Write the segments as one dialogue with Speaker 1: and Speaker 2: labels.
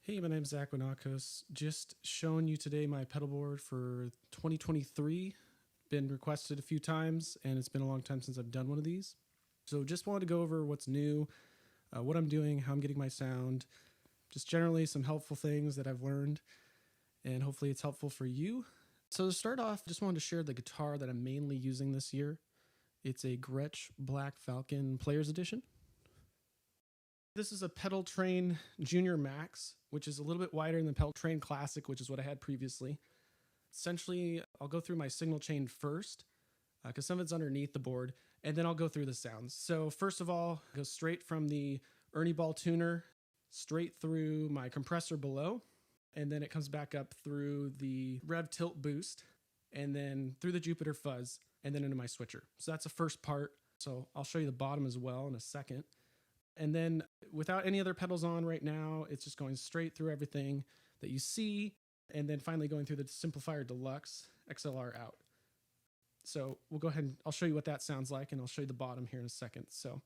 Speaker 1: Hey, my name's Zach Winakos. Just showing you today my pedal board for 2023. Been requested a few times, and it's been a long time since I've done one of these. So just wanted to go over what's new, what I'm doing, how I'm getting my sound, just generally some helpful things that I've learned, and hopefully it's helpful for you. So to start off, just wanted to share the guitar that I'm mainly using this year. It's a Gretsch Black Falcon Player's Edition. This is a Pedal Train Junior Max, which is a little bit wider than the Pedal Train Classic, which is what I had previously. Essentially, I'll go through my signal chain first, because some of it's underneath the board, and then I'll go through the sounds. So first of all, go straight from the Ernie ball tuner, straight through my compressor below, and then it comes back up through the REVV Tilt Boost, and then through the Jupiter Fuzz, and then into my switcher. So that's the first part. So I'll show you the bottom as well in a second. And then without any other pedals on right now, it's just going straight through everything that you see, and then finally going through the Simplifier DLX XLR out. So we'll go ahead and I'll show you what that sounds like, and I'll show you the bottom here in a second. So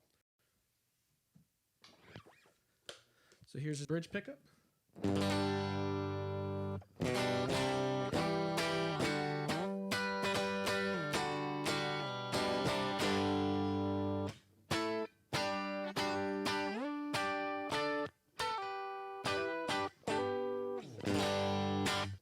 Speaker 1: here's the bridge pickup.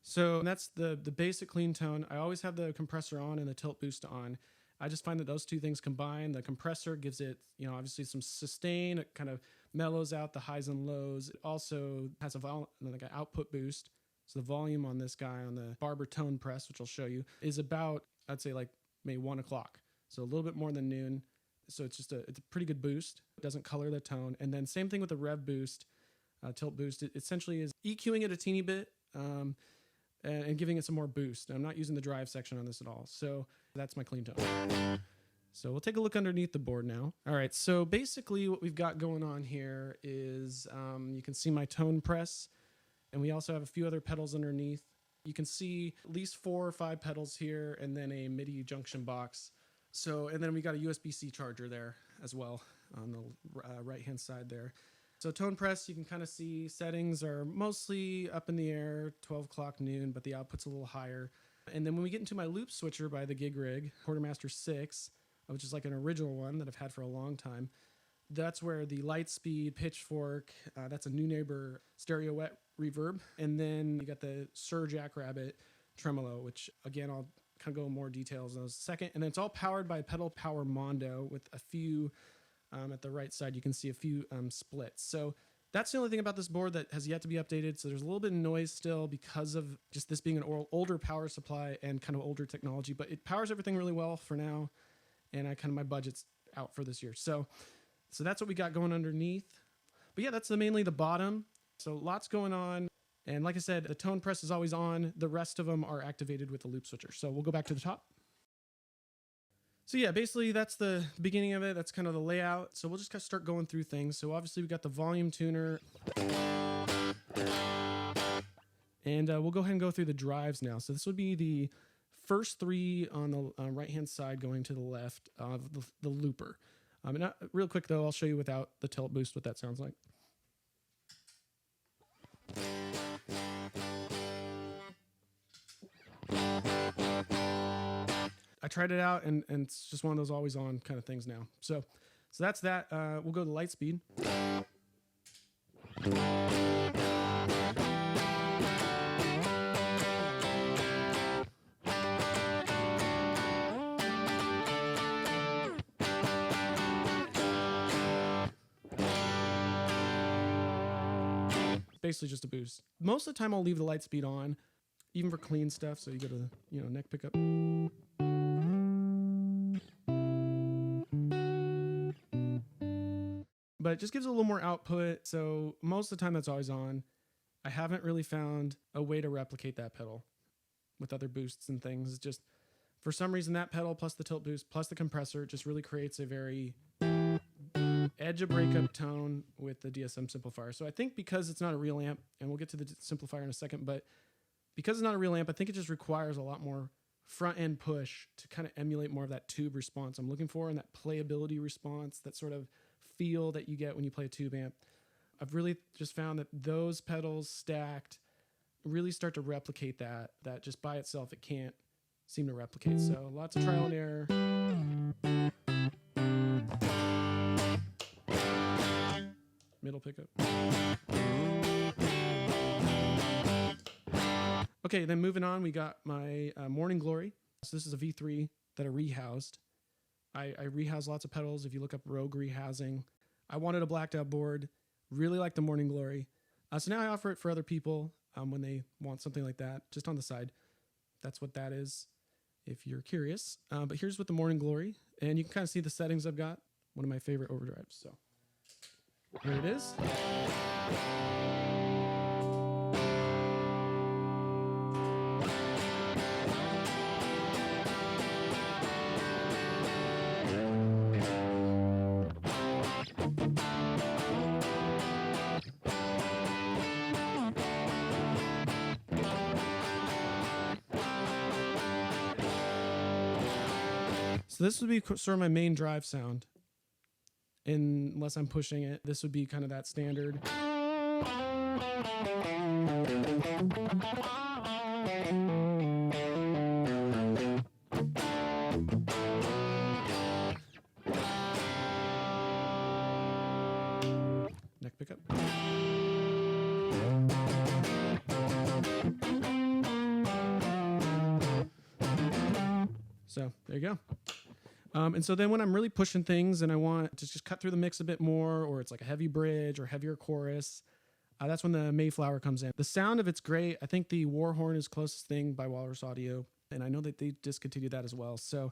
Speaker 1: So that's the basic clean tone. I always have the compressor on and the tilt boost on. I just find that those two things combined, the compressor gives it, obviously some sustain. It kind of mellows out the highs and lows. It also has like an output boost. So the volume on this guy, on the Barber Tone Press, which I'll show you, is about, I'd say like maybe 1 o'clock. So a little bit more than noon. So it's a pretty good boost. It doesn't color the tone. And then same thing with the Rev Boost, Tilt Boost. It essentially is EQing it a teeny bit. And giving it some more boost. I'm not using the drive section on this at all. So that's my clean tone. So we'll take a look underneath the board now. All right, so basically what we've got going on here is you can see my tone press, and we also have a few other pedals underneath. You can see at least 4 or 5 pedals here, and then a MIDI junction box. And then we got a USB-C charger there as well on the right-hand side there. So tone press, you can kind of see settings are mostly up in the air, 12 o'clock noon, but the output's a little higher. And then when we get into my loop switcher by TheGigRig Quartermaster 6, which is like an original one that I've had for a long time, that's where the Lightspeed PitchFork, that's a Neunaber stereo wet reverb. And then you got the Suhr Jackrabbit tremolo, which again, I'll kind of go in more details in a second. And then it's all powered by Pedal Power Mondo with a few at the right side, you can see a few splits. So that's the only thing about this board that has yet to be updated. So there's a little bit of noise still because of just this being an older power supply and kind of older technology, but it powers everything really well for now. And my budget's out for this year. So that's what we got going underneath. But yeah, that's mainly the bottom. So lots going on. And like I said, the tone press is always on. The rest of them are activated with the loop switcher. So we'll go back to the top. So yeah, basically that's the beginning of it. That's kind of the layout. So we'll just kind of start going through things. So obviously we got the volume tuner. And we'll go ahead and go through the drives now. So this would be the first 3 on the right-hand side going to the left of the looper. Real quick though, I'll show you without the tilt boost what that sounds like. I tried it out, and it's just one of those always on kind of things now. So that's that. We'll go to Lightspeed. Basically just a boost. Most of the time I'll leave the Lightspeed on, even for clean stuff. So you get a neck pickup. But it just gives a little more output. So most of the time that's always on. I haven't really found a way to replicate that pedal with other boosts and things. It's just, for some reason, that pedal plus the tilt boost plus the compressor just really creates a very edge of breakup tone with the DSM Simplifier. So I think because it's not a real amp, and we'll get to the Simplifier in a second, but because it's not a real amp, I think it just requires a lot more front end push to kind of emulate more of that tube response I'm looking for, and that playability response, that sort of feel that you get when you play a tube amp. I've really just found that those pedals stacked really start to replicate that just by itself it can't seem to replicate. So lots of trial and error. Middle pickup. Okay, then moving on, we got my Morning Glory. So this is a V3 that I rehoused. I rehouse lots of pedals. If you look up Rogue rehousing, I wanted a blacked out board. Really like the Morning Glory. So now I offer it for other people when they want something like that, just on the side. That's what that is, if you're curious. But here's with the Morning Glory, and you can kind of see the settings I've got. One of my favorite overdrives. So here it is. So this would be sort of my main drive sound. Unless I'm pushing it, this would be kind of that standard. Neck pickup. So there you go. And so then when I'm really pushing things and I want to just cut through the mix a bit more, or it's like a heavy bridge or heavier chorus, that's when the Mayflower comes in. The sound of it's great. I think the Warhorn is closest thing by Walrus Audio, and I know that they discontinued that as well. So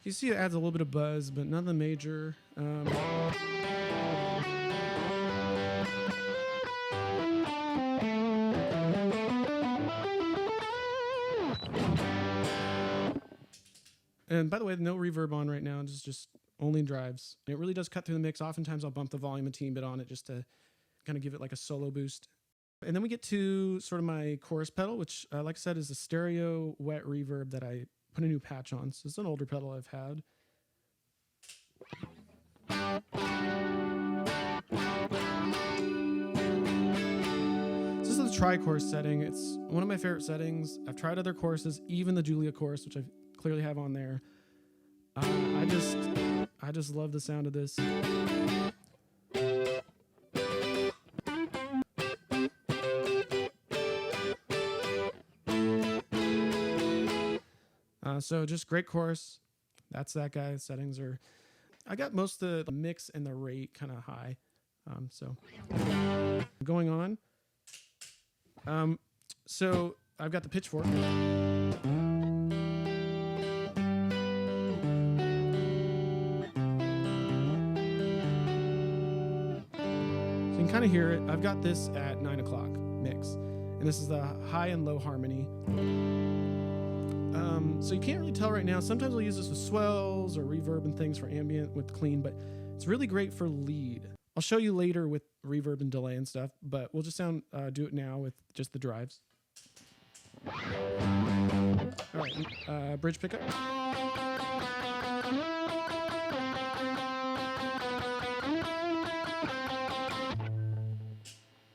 Speaker 1: you see it adds a little bit of buzz, but nothing major. And by the way, no reverb on right now, just only drives. It really does cut through the mix. Oftentimes I'll bump the volume a teeny bit on it just to kind of give it like a solo boost. And then we get to sort of my chorus pedal, which like I said is a stereo wet reverb that I put a new patch on. So it's an older pedal I've had. This is the tri-chorus setting. It's one of my favorite settings. I've tried other choruses, even the Julia chorus, which I clearly have on there. I just love the sound of this. So just great chorus. That's that guy. Settings are, I got most of the mix and the rate kind of high. So going on. So I've got the pitchfork. So you can kind of hear it. I've got this at 9 o'clock mix, and this is the high and low harmony. So you can't really tell right now. Sometimes we'll use this with swells or reverb and things for ambient with clean, but it's really great for lead. I'll show you later with reverb and delay and stuff, but we'll just do it now with just the drives. All right, bridge pickup.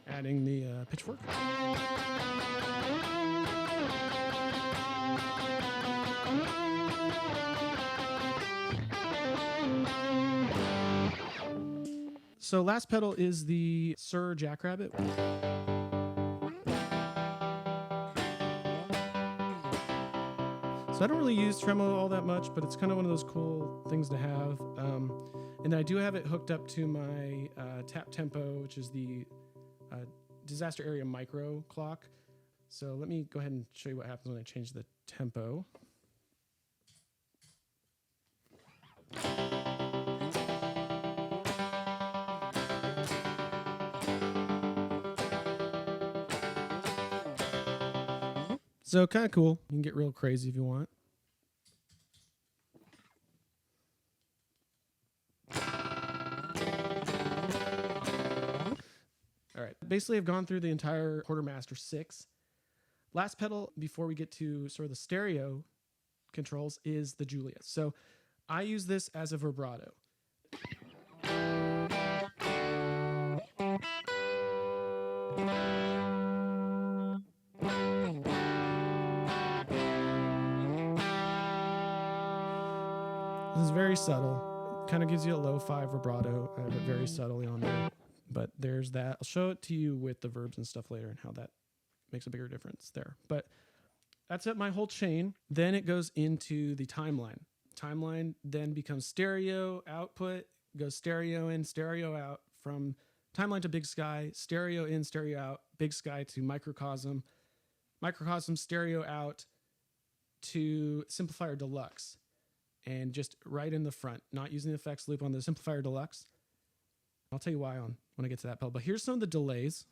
Speaker 1: Adding the pitchfork. So last pedal is the Suhr Jackrabbit. So I don't really use tremolo all that much, but it's kind of one of those cool things to have. And I do have it hooked up to my tap tempo, which is the disaster area micro clock. So let me go ahead and show you what happens when I change the tempo. So kind of cool. You can get real crazy if you want. All right, basically I've gone through the entire Quartermaster 6. Last pedal before we get to sort of the stereo controls is the Julia. So I use this as a vibrato. This is very subtle. Kind of gives you a lo-fi vibrato. I have it very subtly on there. But there's that. I'll show it to you with the verbs and stuff later and how that makes a bigger difference there. But that's it, my whole chain. Then it goes into the timeline. Timeline then becomes stereo output, goes stereo in, stereo out, from timeline to Big Sky, stereo in, stereo out, Big Sky to Microcosm, Microcosm stereo out to Simplifier Deluxe. And just right in the front, not using the effects loop on the Simplifier Deluxe. I'll tell you why when I get to that pedal. But here's some of the delays.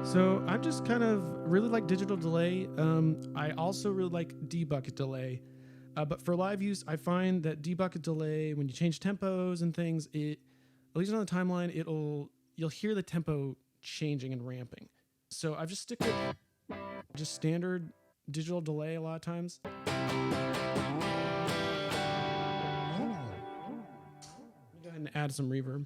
Speaker 1: So I'm just kind of really like digital delay. I also really like debucket delay. But for live use, I find that debucket delay, when you change tempos and things, at least on the timeline, you'll hear the tempo changing and ramping. So I've just stick with just standard digital delay a lot of times. Let me go ahead and add some reverb.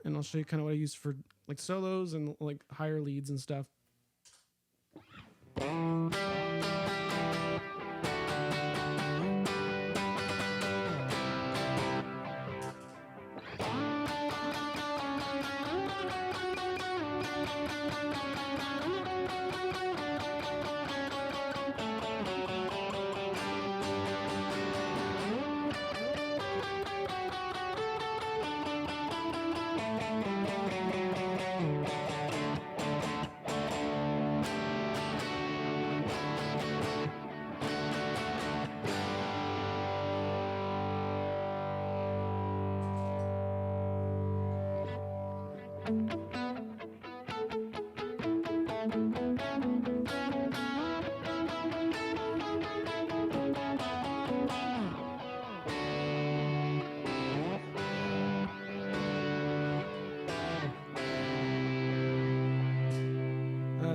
Speaker 1: And I'll show you kind of what I use for like solos and like higher leads and stuff.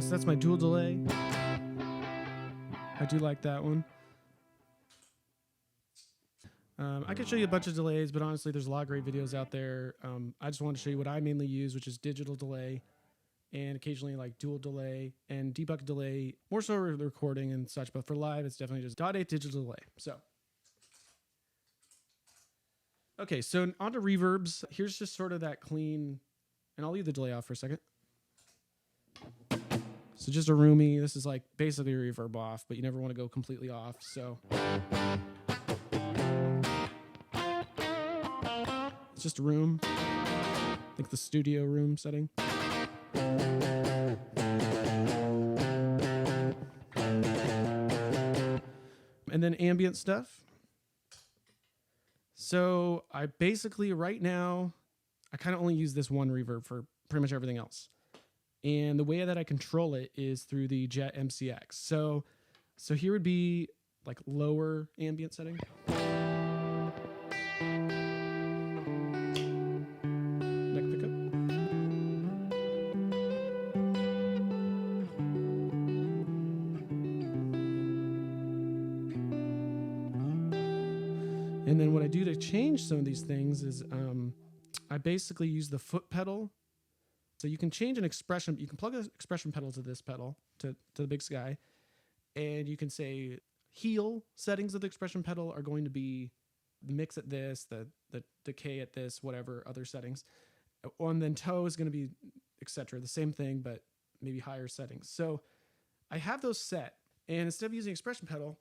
Speaker 1: So that's my dual delay. I do like that one. I could show you a bunch of delays, but honestly, there's a lot of great videos out there. I just want to show you what I mainly use, which is digital delay, and occasionally like dual delay and debucket delay, more so for the recording and such. But for live, it's definitely just .8 digital delay. So, okay, so onto reverbs. Here's just sort of that clean, and I'll leave the delay off for a second. So just a roomy. This is like basically a reverb off, but you never want to go completely off. So it's just a room. I think the studio room setting. And then ambient stuff. So I basically right now, I kind of only use this one reverb for pretty much everything else. And the way that I control it is through the Jet MCX. So here would be like lower ambient setting. Neck pickup. And then what I do to change some of these things is I basically use the foot pedal So you can change an expression. You can plug an expression pedal to this pedal, to the Big Sky, and you can say heel settings of the expression pedal are going to be the mix at this, the decay at this, whatever other settings. And then toe is going to be, etc. The same thing, but maybe higher settings. So I have those set, and instead of using expression pedal,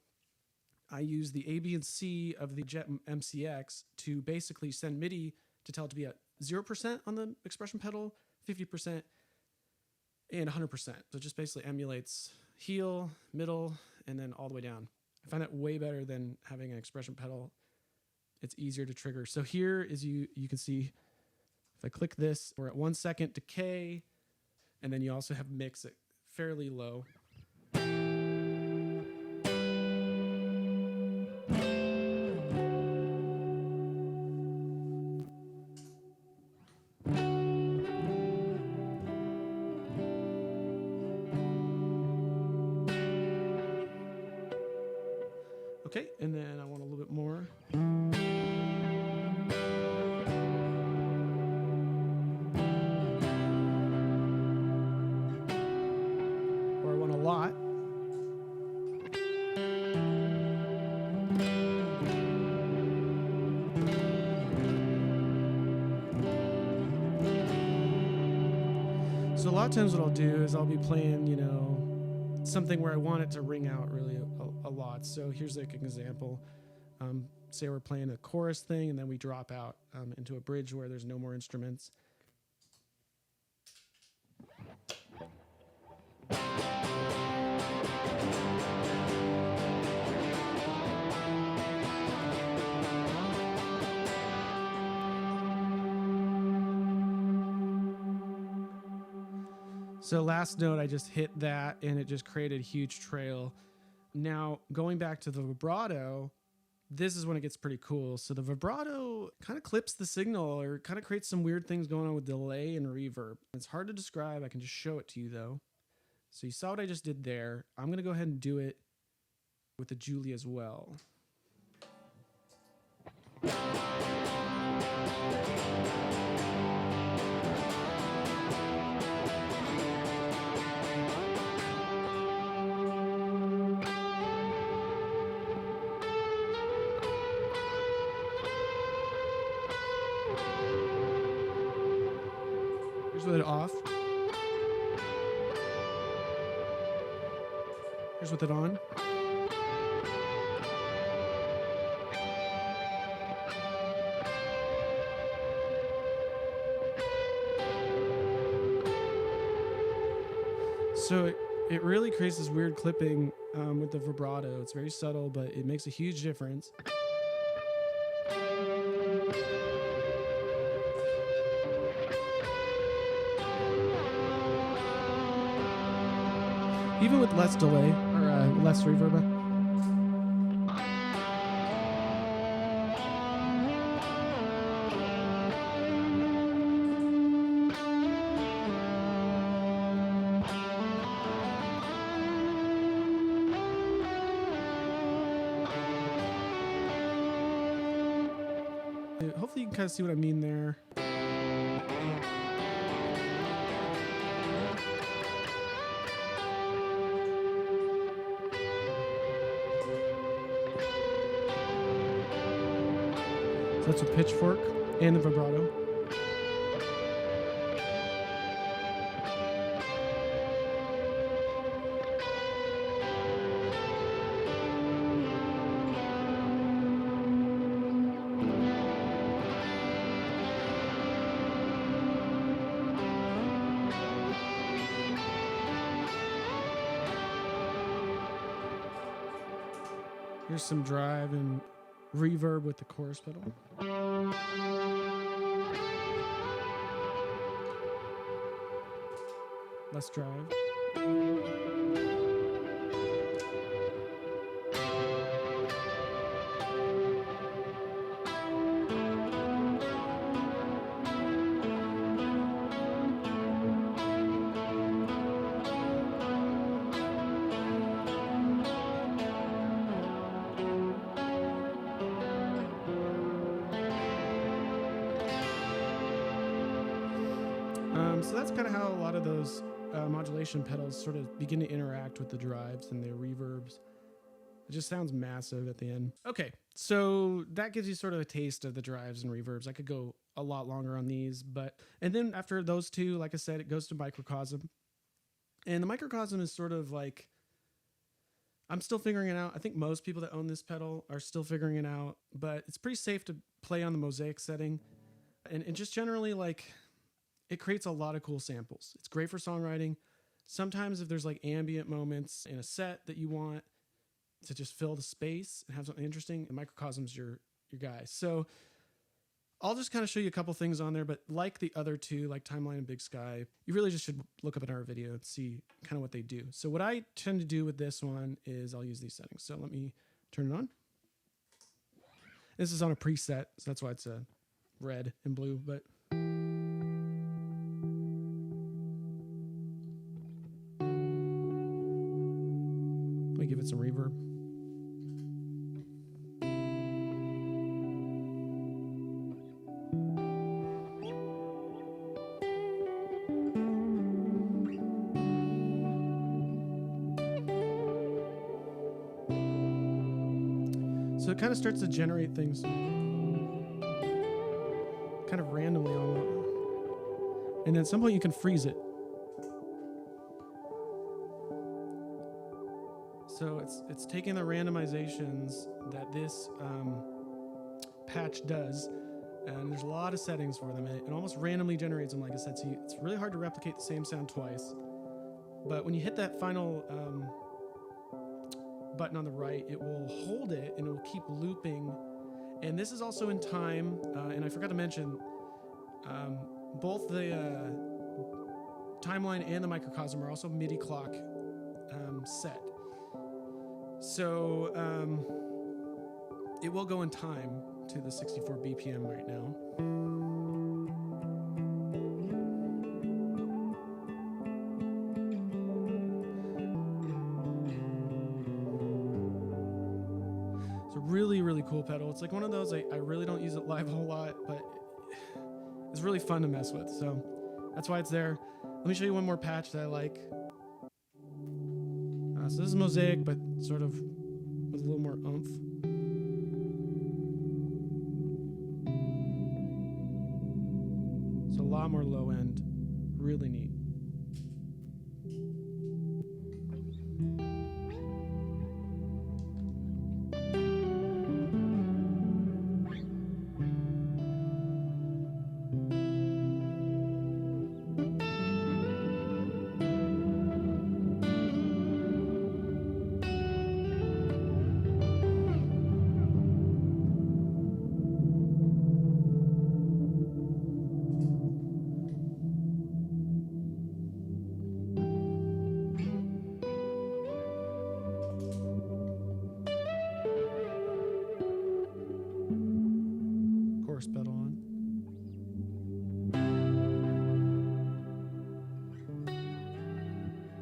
Speaker 1: I use the A, B, and C of the Jet MCX to basically send MIDI to tell it to be at 0% on the expression pedal, 50%, and 100%. So it just basically emulates heel, middle, and then all the way down. I find that way better than having an expression pedal. It's easier to trigger. So here is you can see, if I click this, we're at 1 second decay, and then you also have mix at fairly low. Okay, and then I want a little bit more. Or I want a lot. So a lot of times what I'll do is I'll be playing, you know, something where I want it to ring out really a lot. So here's like an example. Say we're playing a chorus thing and then we drop out into a bridge where there's no more instruments. So last note, I just hit that and it just created a huge trail. Now, going back to the vibrato, this is when it gets pretty cool. So the vibrato kind of clips the signal or kind of creates some weird things going on with delay and reverb. It's hard to describe. I can just show it to you though. So you saw what I just did there. I'm going to go ahead and do it with the Julie as well. Here's with it off. Here's with it on. So it really creates this weird clipping with the vibrato. It's very subtle, but it makes a huge difference. Even with less delay, or less reverb. Hopefully you can kind of see what I mean there. That's with PitchFork and the vibrato. Here's some drive and reverb with the chorus pedal. Less drive. So that's kind of how a lot of those modulation pedals sort of begin to interact with the drives and the reverbs. It just sounds massive at the end. Okay, so that gives you sort of a taste of the drives and reverbs. I could go a lot longer on these, and then after those two, like I said, it goes to Microcosm. And the Microcosm is sort of like, I'm still figuring it out. I think most people that own this pedal are still figuring it out, but it's pretty safe to play on the mosaic setting. And just generally, like, it creates a lot of cool samples. It's great for songwriting. Sometimes if there's like ambient moments in a set that you want to just fill the space and have something interesting, and Microcosm's your guy. So I'll just kind of show you a couple things on there, but like the other two, like Timeline and Big Sky, you really just should look up in our video and see kind of what they do. So what I tend to do with this one is I'll use these settings. So let me turn it on. This is on a preset, so that's why it's a red and blue, but let me give it some reverb. So it kind of starts to generate things kind of randomly on, and then at some point you can freeze it. So it's taking the randomizations that this patch does, and there's a lot of settings for them. It almost randomly generates them, like I said. So it's really hard to replicate the same sound twice. But when you hit that final button on the right, it will hold it and it will keep looping. And this is also in time, and I forgot to mention, both the Timeline and the Microcosm are also MIDI clock set. So it will go in time to the 64 BPM right now. Really cool pedal. It's like one of those, I really don't use it live a whole lot, but it's really fun to mess with. So that's why it's there. Let me show you one more patch that I like. So this is Mosaic, but sort of with a little more oomph. So a lot more low end. Really neat. Pedal on.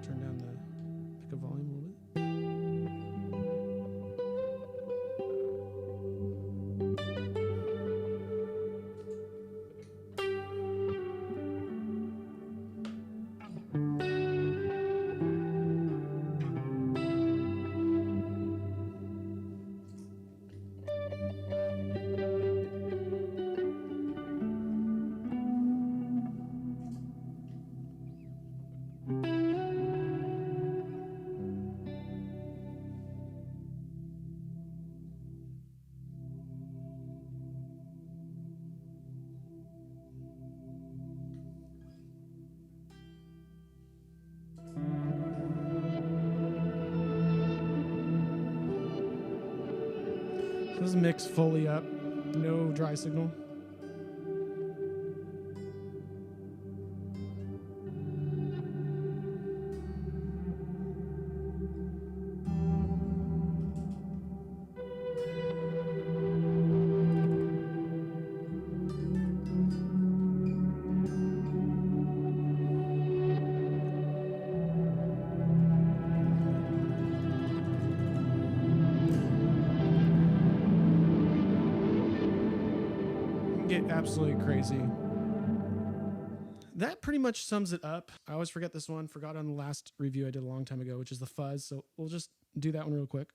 Speaker 1: Turn down the pickup volume a little This is mixed fully up, no dry signal. Get absolutely crazy. that pretty much sums it up. I always forget this one, forgot on the last review I did a long time ago, which is the Fuzz. So we'll just do that one real quick.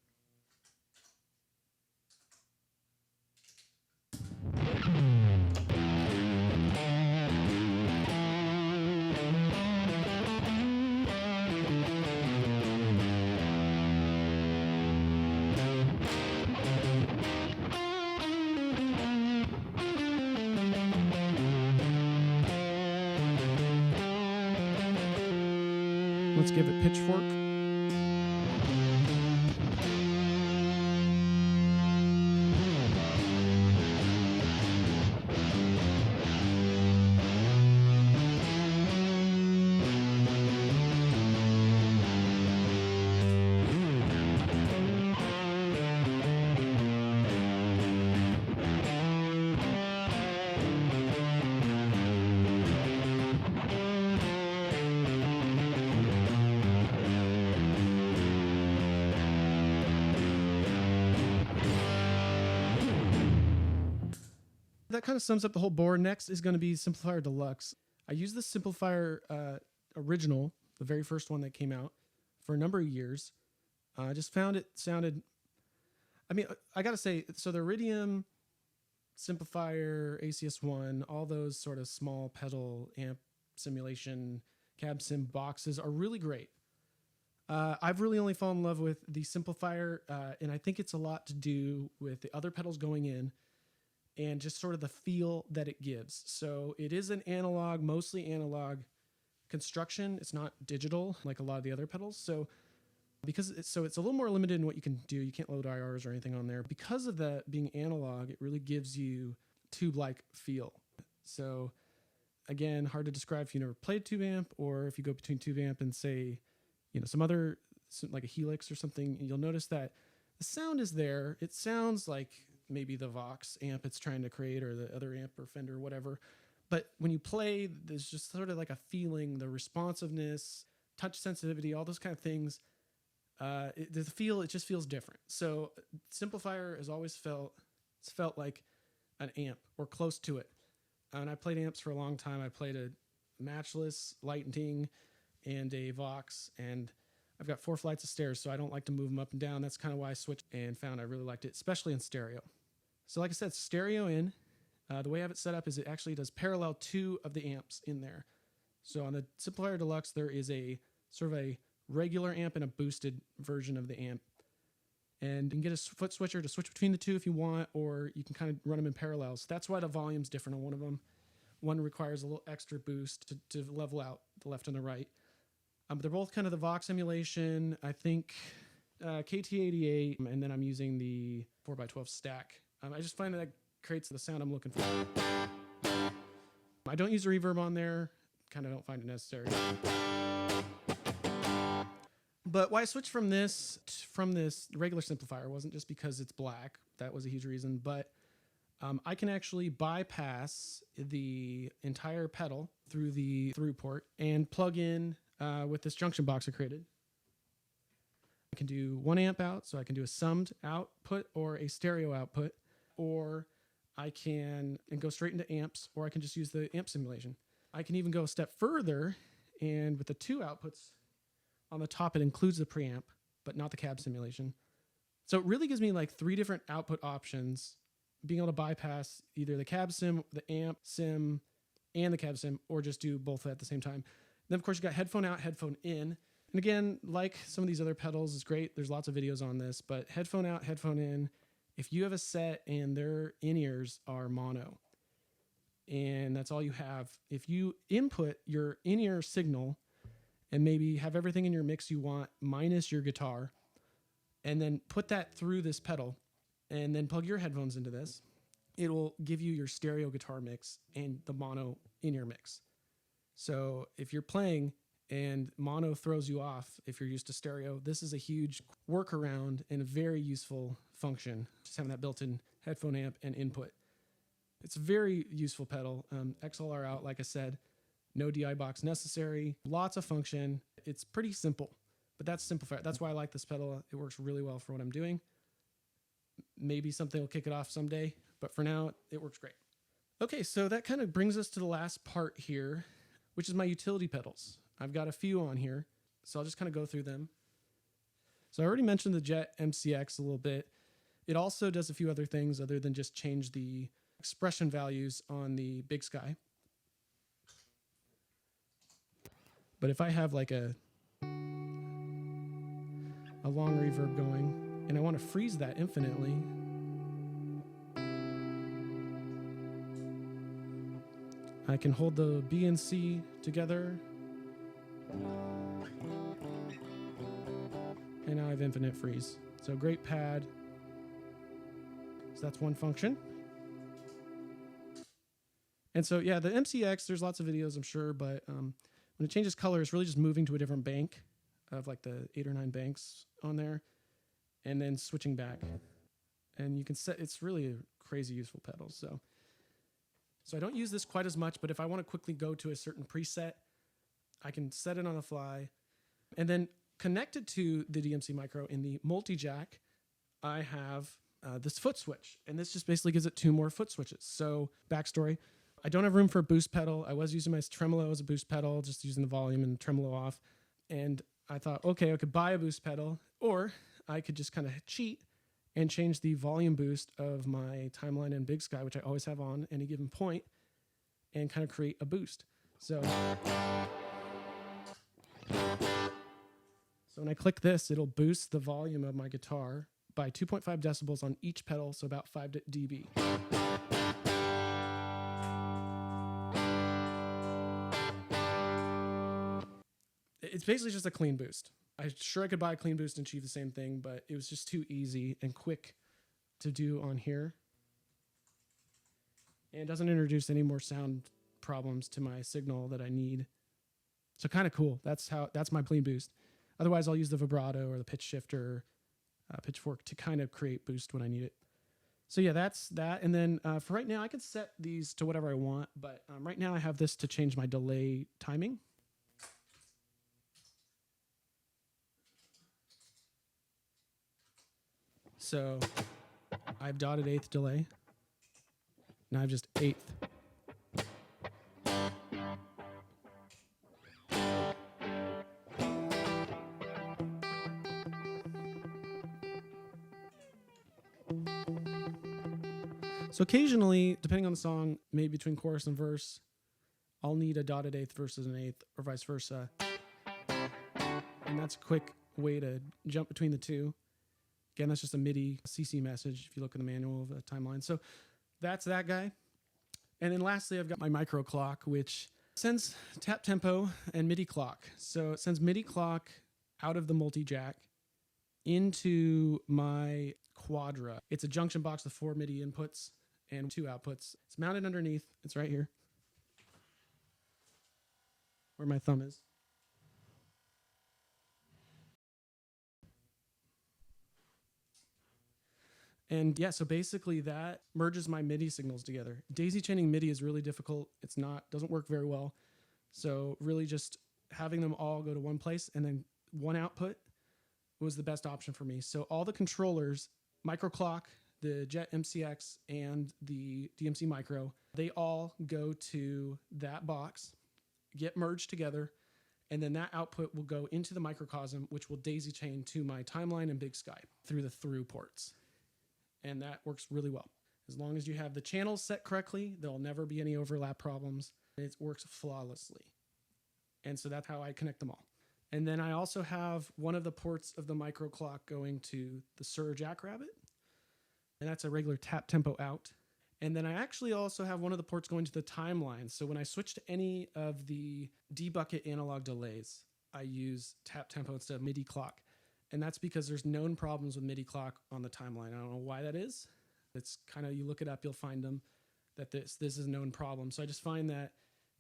Speaker 1: Let's give it pitchfork. That kind of sums up the whole board. Next is going to be Simplifier Deluxe. I used the Simplifier original, the very first one that came out, for a number of years. I just found it sounded, I mean, I got to say, so the Iridium, Simplifier, ACS1, all those sort of small pedal amp simulation cab sim boxes are really great. I've really only fallen in love with the Simplifier, and I think it's a lot to do with the other pedals going in and just sort of the feel that it gives. So it is an analog, mostly analog construction. It's not digital like a lot of the other pedals. So it's a little more limited in what you can do. You can't load IRs or anything on there. Because of that being analog, it really gives you tube-like feel. So again, hard to describe if you never played tube amp, or if you go between tube amp and say, some other, like a Helix or something, you'll notice that the sound is there. It sounds like maybe the Vox amp it's trying to create, or the other amp or Fender or whatever. But when you play, there's just sort of like a feeling, the responsiveness, touch sensitivity, all those kind of things. It just feels different. So Simplifier has always felt like an amp or close to it. And I played amps for a long time. I played a Matchless, Lightning, and a Vox, and I've got 4 flights of stairs, so I don't like to move them up and down. That's kind of why I switched and found I really liked it, especially in stereo. So like I said, stereo in. The way I have it set up is it actually does parallel 2 of the amps in there. So on the Simplifier Deluxe, there is a sort of a regular amp and a boosted version of the amp. And you can get a foot switcher to switch between the two if you want, or you can kind of run them in parallel. So that's why the volume's different on one of them. One requires a little extra boost to level out the left and the right. But they're both kind of the Vox emulation, I think KT88, and then I'm using the 4x12 stack. I just find that creates the sound I'm looking for. I don't use a reverb on there, kind of don't find it necessary. But why I switched from this regular Simplifier wasn't just because it's black. That was a huge reason. But I can actually bypass the entire pedal through the through port and plug in with this junction box I created. I can do 1 amp out, so I can do a summed output or a stereo output, or I can go straight into amps, or I can just use the amp simulation. I can even go a step further, and with the 2 outputs on the top, it includes the preamp, but not the cab simulation. So it really gives me like 3 different output options, being able to bypass either the cab sim, the amp sim, and the cab sim, or just do both at the same time. Then, of course, you got headphone out, headphone in. And again, like some of these other pedals, it's great. There's lots of videos on this, but headphone out, headphone in. If you have a set and their in-ears are mono, and that's all you have, if you input your in-ear signal and maybe have everything in your mix you want minus your guitar, and then put that through this pedal, and then plug your headphones into this, it will give you your stereo guitar mix and the mono in-ear mix. So if you're playing and mono throws you off, if you're used to stereo, this is a huge workaround and a very useful function, just having that built-in headphone amp and input. It's a very useful pedal. XLR out, like I said, no DI box necessary, lots of function. It's pretty simple, but that's Simplifier. That's why I like this pedal. It works really well for what I'm doing. Maybe something will kick it off someday, but for now, it works great. Okay, so that kind of brings us to the last part here. which is my utility pedals. I've got a few on here, so I'll just kind of go through them. So I already mentioned the Jet MCX a little bit. It also does a few other things other than just change the expression values on the Big Sky. But if I have like a long reverb going and I want to freeze that infinitely, I can hold the B and C together, and now I have infinite freeze. So great pad. So that's one function. And so yeah, the MCX, there's lots of videos, I'm sure, but when it changes color, it's really just moving to a different bank of like the 8 or 9 banks on there, and then switching back. And you can set, it's really a crazy useful pedal. So I don't use this quite as much, but if I want to quickly go to a certain preset, I can set it on the fly. And then connected to the DMC Micro in the multi-jack, I have this foot switch. And this just basically gives it 2 more foot switches. So backstory, I don't have room for a boost pedal. I was using my tremolo as a boost pedal, just using the volume and tremolo off. And I thought, okay, I could buy a boost pedal, or I could just kind of cheat and change the volume boost of my timeline and Big Sky, which I always have on any given point, and kind of create a boost. So when I click this, it'll boost the volume of my guitar by 2.5 decibels on each pedal, so about 5 dB. It's basically just a clean boost. I'm sure I could buy a clean boost and achieve the same thing, but it was just too easy and quick to do on here. And it doesn't introduce any more sound problems to my signal that I need. So kind of cool. That's my clean boost. Otherwise, I'll use the vibrato or the pitch shifter, PitchFork to kind of create boost when I need it. So yeah, that's that. And then for right now, I can set these to whatever I want, but right now I have this to change my delay timing. So I have dotted 1/8 delay. Now I have just 1/8. So occasionally, depending on the song, maybe between chorus and verse, I'll need a dotted 1/8 versus an 1/8 or vice versa. And that's a quick way to jump between the two. Again, that's just a MIDI CC message if you look in the manual of the timeline. So that's that guy. And then lastly, I've got my micro.clock, which sends tap tempo and MIDI clock. So it sends MIDI clock out of the multi-jack into my Quadra. It's a junction box with 4 MIDI inputs and 2 outputs. It's mounted underneath. It's right here where my thumb is. And yeah, so basically that merges my MIDI signals together. Daisy chaining MIDI is really difficult. Doesn't work very well. So really just having them all go to one place and then one output was the best option for me. So all the controllers, micro.clock, the Jet MCX, and the DMC Micro, they all go to that box, get merged together, and then that output will go into the microcosm, which will daisy chain to my timeline and Big Sky through the through ports. And that works really well. As long as you have the channels set correctly, there'll never be any overlap problems. It works flawlessly. And so that's how I connect them all. And then I also have one of the ports of the micro.clock going to the Suhr Jackrabbit. And that's a regular tap tempo out. And then I actually also have one of the ports going to the timeline. So when I switch to any of the D-bucket analog delays, I use tap tempo instead of MIDI clock. And that's because there's known problems with MIDI clock on the timeline. I don't know why that is. It's kind of, you look it up, you'll find them, that this is a known problem. So I just find that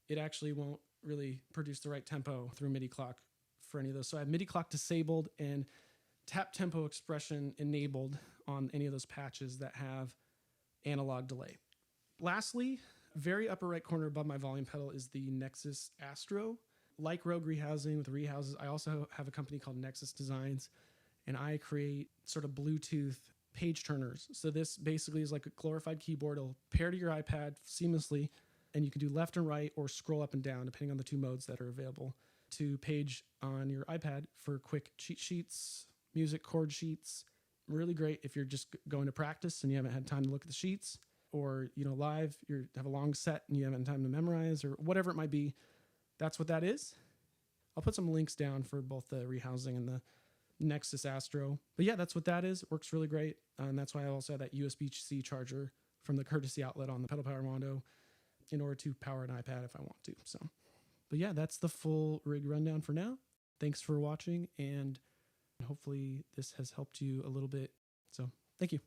Speaker 1: it actually won't really produce the right tempo through MIDI clock for any of those. So I have MIDI clock disabled and tap tempo expression enabled on any of those patches that have analog delay. Lastly, very upper right corner above my volume pedal is the Nexus Astro. Like Rogue Rehousing with rehouses, I also have a company called Nexus Designs, and I create sort of Bluetooth page turners. So this basically is like a glorified keyboard. It'll pair to your iPad seamlessly, and you can do left and right or scroll up and down depending on the two modes that are available to page on your iPad for quick cheat sheets, music chord sheets. Really great if you're just going to practice and you haven't had time to look at the sheets, or live you have a long set and you haven't had time to memorize, or whatever it might be. That's what that is. I'll put some links down for both the rehousing and the Nexus Astro. But yeah, that's what that is. It works really great. And that's why I also have that USB-C charger from the courtesy outlet on the Pedal Power Mondo in order to power an iPad if I want to. So, but yeah, that's the full rig rundown for now. Thanks for watching, and hopefully this has helped you a little bit. So thank you.